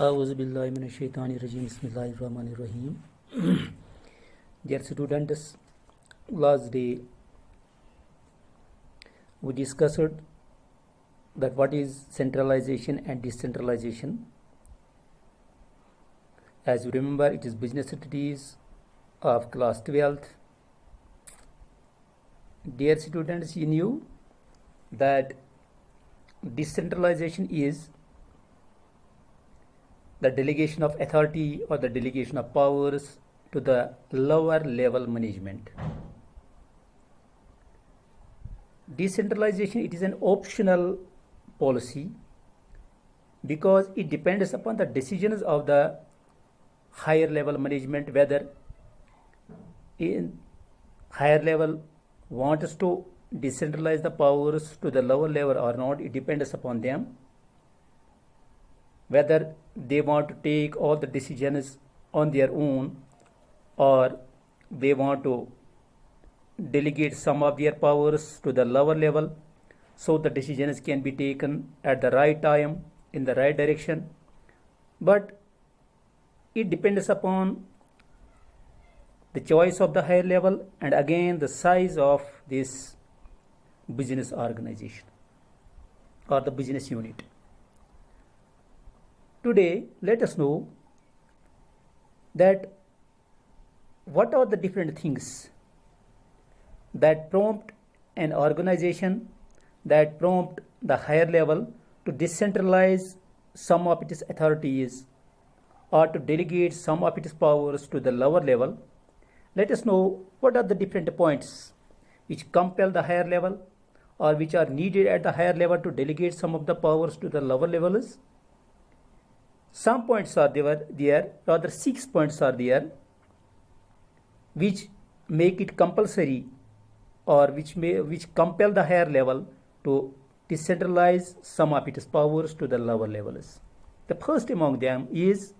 Auzubillahiminash-shaytanir-rajim. Bismillahir-rahmanir-rahim. Dear students, last day we discussed that what is centralization and decentralization. As you remember, it is business studies of class 12th. Dear students, you knew that decentralization is the delegation of authority or the delegation of powers to the lower level management. Decentralization, it is an optional policy because it depends upon the decisions of the higher level management, whether in higher level wants to decentralize the powers to the lower level or not. It depends upon them, whether they want to take all the decisions on their own or they want to delegate some of their powers to the lower level so the decisions can be taken at the right time in the right direction. But it depends upon the choice of the higher level and again the size of this business organization or the business unit. Today, let us know that what are the different things that prompt an organization, that prompt the higher level to decentralize some of its authorities or to delegate some of its powers to the lower level. Let us know what are the different points which compel the higher level or which are needed at the higher level to delegate some of the powers to the lower levels. Some points are there, rather 6 points are there, which make it compulsory or which compel the higher level to decentralize some of its powers to the lower levels. The first among them is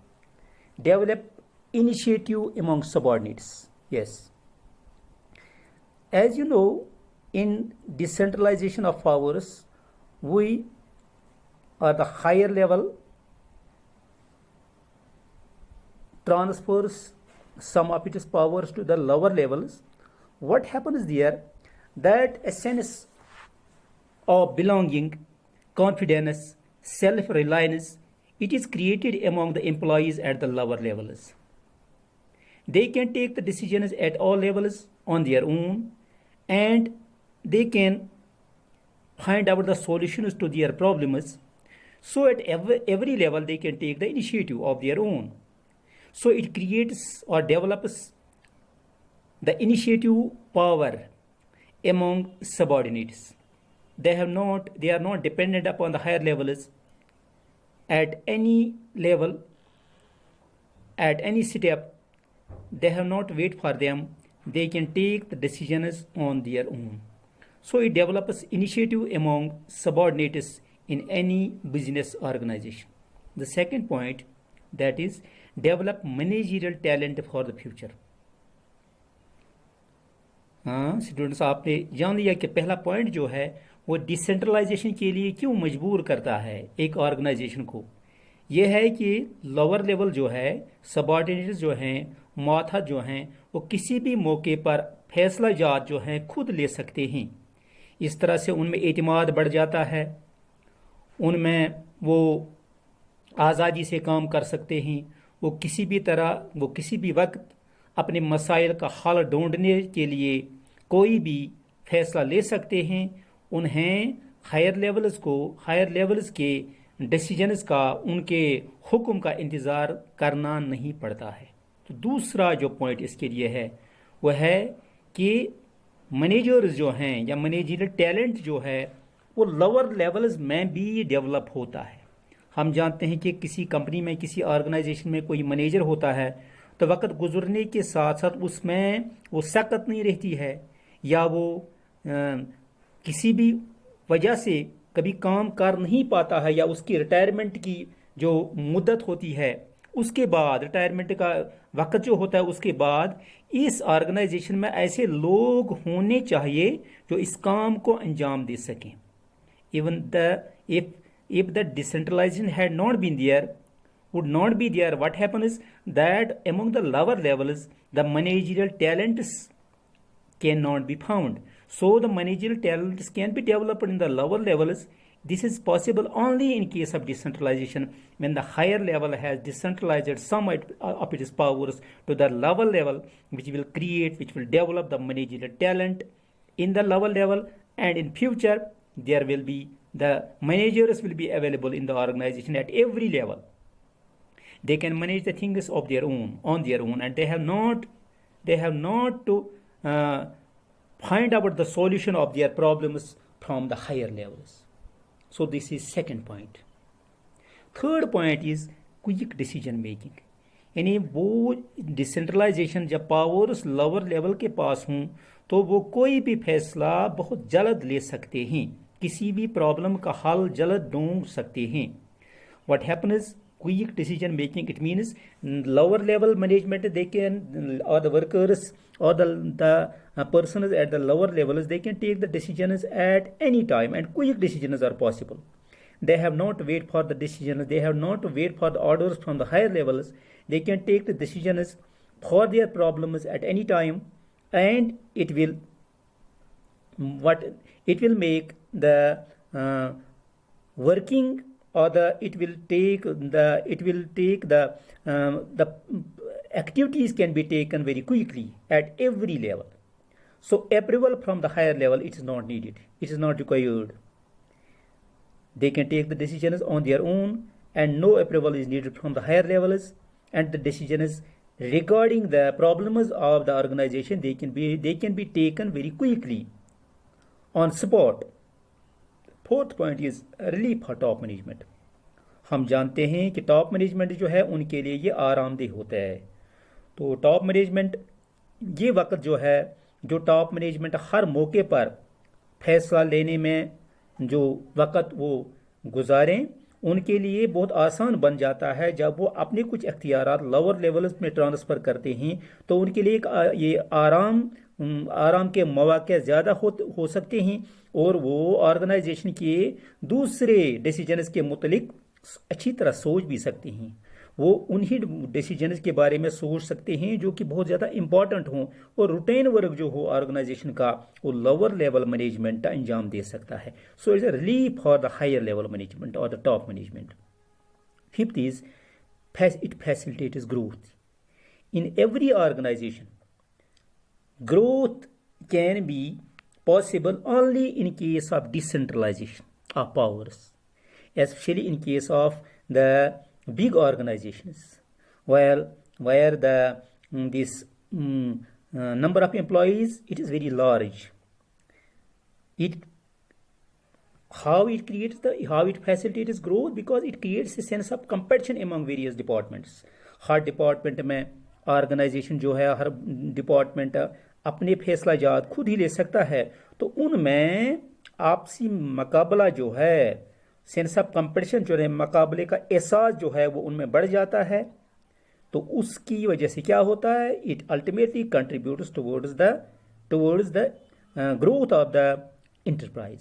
develop initiative among subordinates. Yes. As you know, in decentralization of powers, we are the higher level transfers some of its powers to the lower levels. What happens there? That a sense of belonging, confidence, self-reliance, it is created among the employees at the lower levels. They can take the decisions at all levels on their own and they can find out the solutions to their problems. So at every level they can take the initiative of their own. So it creates or develops the initiative power among subordinates. They are not dependent upon the higher levels at any level, at any step. They have not wait for them. They can take the decisions on their own. So it develops initiative among subordinates in any business organization. The second point, that is develop managerial talent for the future. Students, आपने जान लिया कि पहला point जो है वो decentralisation के लिए क्यों मजबूर करता है एक ऑर्गेनाइजेशन को। यह है कि लोअर लेवल जो है, सबऑर्डिनेट्स जो हैं, माथा जो हैं, वो किसी भी मौके पर फैसला जात जो हैं खुद ले सकते हैं। इस तरह से उनमें एतमाद बढ़ जाता है, उनमें वो आज़ादी से काम कर सकते हैं। वो किसी भी वक्त अपने मसाइल का हल ढूंढने के लिए कोई भी फैसला ले सकते हैं। उन्हें हायर लेवल्स के डिसीजंस का, उनके हुक्म का इंतज़ार करना नहीं पड़ता है। तो दूसरा जो पॉइंट इसके लिए है वह है कि मैनेजर्स जो हैं या मैनेजरियल टैलेंट जो है वो लोअर लेवल्स में भी डेवलप होता है। हम जानते हैं कि किसी कंपनी में, किसी ऑर्गेनाइजेशन में कोई मैनेजर होता है तो वक्त गुजरने के साथ साथ उसमें वो सकत नहीं रहती है या वो किसी भी वजह से कभी काम कर नहीं पाता है या उसकी रिटायरमेंट की जो मुद्दत होती है उसके बाद, रिटायरमेंट का वक्त जो होता है उसके बाद इस ऑर्गेनाइजेशन में ऐसे लोग होने चाहिए जो इस काम को अंजाम दे सकें। Even if the decentralization had not been there, would not be there, what happens that among the lower levels the managerial talents cannot be found. So the managerial talents can be developed in the lower levels. This is possible only in case of decentralization, when the higher level has decentralized some of its powers to the lower level, which will develop the managerial talent in the lower level, and in future there will be the managers will be available in the organization at every level. They can manage the things of their own on their own, and they have not to find out the solution of their problems from the higher levels. So this is second point. Third point is quick decision making, यानी वो decentralisation जब powers lower level के पास हों तो वो कोई भी फैसला बहुत जल्द ले सकते हैं, किसी भी प्रॉब्लम का हल जल्द ढूंढ सकते हैं. What happens quick decision making, it means lower level management, they can, or the workers or the persons at the lower levels, they can take the decisions at any time, and quick decisions are possible. They have not to wait for the decisions, they have not to wait for the orders from the higher levels. They can take the decisions for their problems at any time, and it will make the working, or it will take the activities can be taken very quickly at every level. So approval from the higher level, it is not needed, it is not required. They can take the decisions on their own, and no approval is needed from the higher levels. And the decisions regarding the problems of the organization, they can be taken very quickly on spot. Fourth point is relief for top management. हम जानते हैं कि top management जो है उनके लिए ये आरामदेह होता है. तो टॉप मैनेजमेंट ये वक्त जो है, जो टॉप मैनेजमेंट हर मौके पर फैसला लेने में जो वक्त वो गुजारें, उनके लिए बहुत आसान बन जाता है. जब वो अपने कुछ इख्तियारात लोअर लेवल्स में ट्रांसफ़र करते हैं तो उनके लिए ये आराम के मौके ज़्यादा हो सकते हैं, और वो ऑर्गेनाइजेशन के दूसरे डिसीजंस के मुतलिक अच्छी तरह सोच भी सकते हैं. वो उन्हीं डिसीजंस के बारे में सोच सकते हैं जो कि बहुत ज़्यादा इंपॉर्टेंट हों, और रूटीन वर्क जो हो ऑर्गेनाइजेशन का वो लोअर लेवल मैनेजमेंट अंजाम दे सकता है. So it's a relief for the higher level management और the top management. Fifth is it facilitates growth in every organisation. Growth can be possible only in case of decentralization of powers, especially in case of the big organizations, where the number of employees, it is very large. How it facilitates growth, because it creates a sense of competition among various departments. Her department में organisation जो है, हर department अपने फैसला जात खुद ही ले सकता है, तो उनमें आपसी मुकाबला जो है, सेंस ऑफ कंपटीशन जो है, मुकाबले का एहसास जो है वो उनमें बढ़ जाता है. तो उसकी वजह से क्या होता है, it ultimately contributes towards the growth of the enterprise.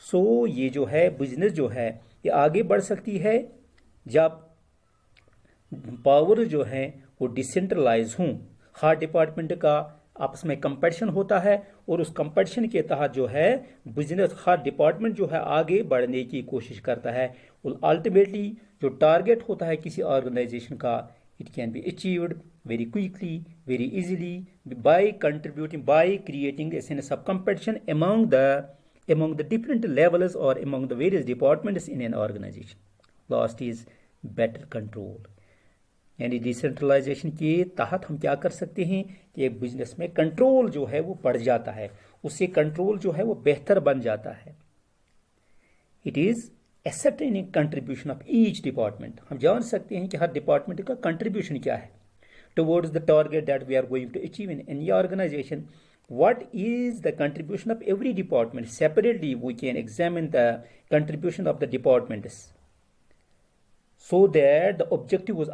So ये जो है बिजनेस जो है ये आगे बढ़ सकती है जब पावर जो है वो डिसेंट्रलाइज हों. हर डिपार्टमेंट का आपस में कंपटीशन होता है, और उस कंपटीशन के तहत जो है बिजनेस, हर डिपार्टमेंट जो है आगे बढ़ने की कोशिश करता है. और अल्टीमेटली जो टारगेट होता है किसी ऑर्गेनाइजेशन का, it can be achieved very quickly, very easily, by creating a sense of competition among the different levels or among the various departments in an organization. Last is better control. यानी decentralisation के तहत हम क्या कर सकते हैं कि एक बिजनेस में कंट्रोल जो है वो बढ़ जाता है, उससे कंट्रोल जो है वो बेहतर बन जाता है. It is accepting contribution of each department. हम जान सकते हैं कि हर डिपार्टमेंट का कंट्रीब्यूशन क्या है towards the target that we are going to achieve in any organisation. What is the contribution of every department? Separately, we can examine the contribution of the departments, so that the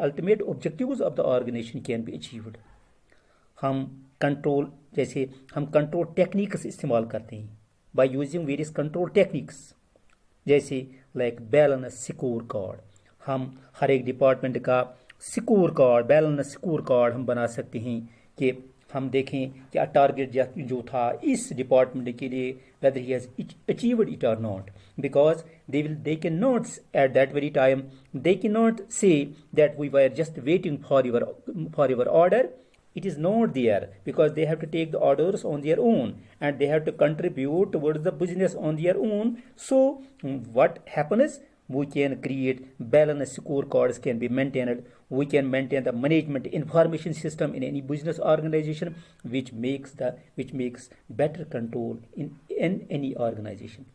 ultimate objectives of the organization can be achieved. हम control techniques इस्तेमाल करते हैं by using various control techniques, जैसे like balance score card. हम हर एक department का score card, balance score card हम बना सकते हैं कि हम देखें कि टारगेट जो था इस डिपार्टमेंट के लिए, whether he has achieved it or not, because they cannot at that very time, they cannot say that we were just waiting for your order. It is not there, because they have to take the orders on their own and they have to contribute towards the business on their own. So what happens, we can create balanced scorecards can be maintained. We can maintain the management information system in any business organization, which makes better control in any organization.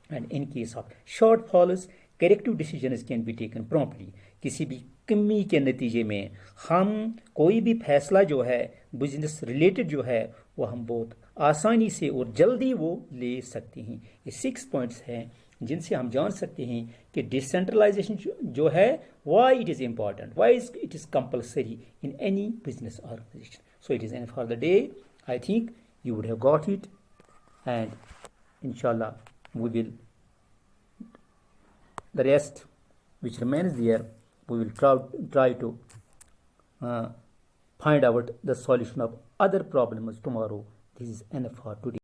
And in case of shortfalls, corrective decisions can be taken promptly. किसी भी कमी के नतीजे में हम कोई भी फैसला जो है बिजनेस रिलेटेड जो है वो हम बहुत आसानी से और जल्दी वो ले सकते हैं। ये 6 पॉइंट्स हैं जिनसे हम जान सकते हैं कि डिसेंट्रलाइजेशन जो है why it is important, why it is compulsory in any business organisation. So it is end for the day. I think you would have got it, and inshallah we will, the rest which remains there, we will try to find out the solution of other problems tomorrow. This is enough for today.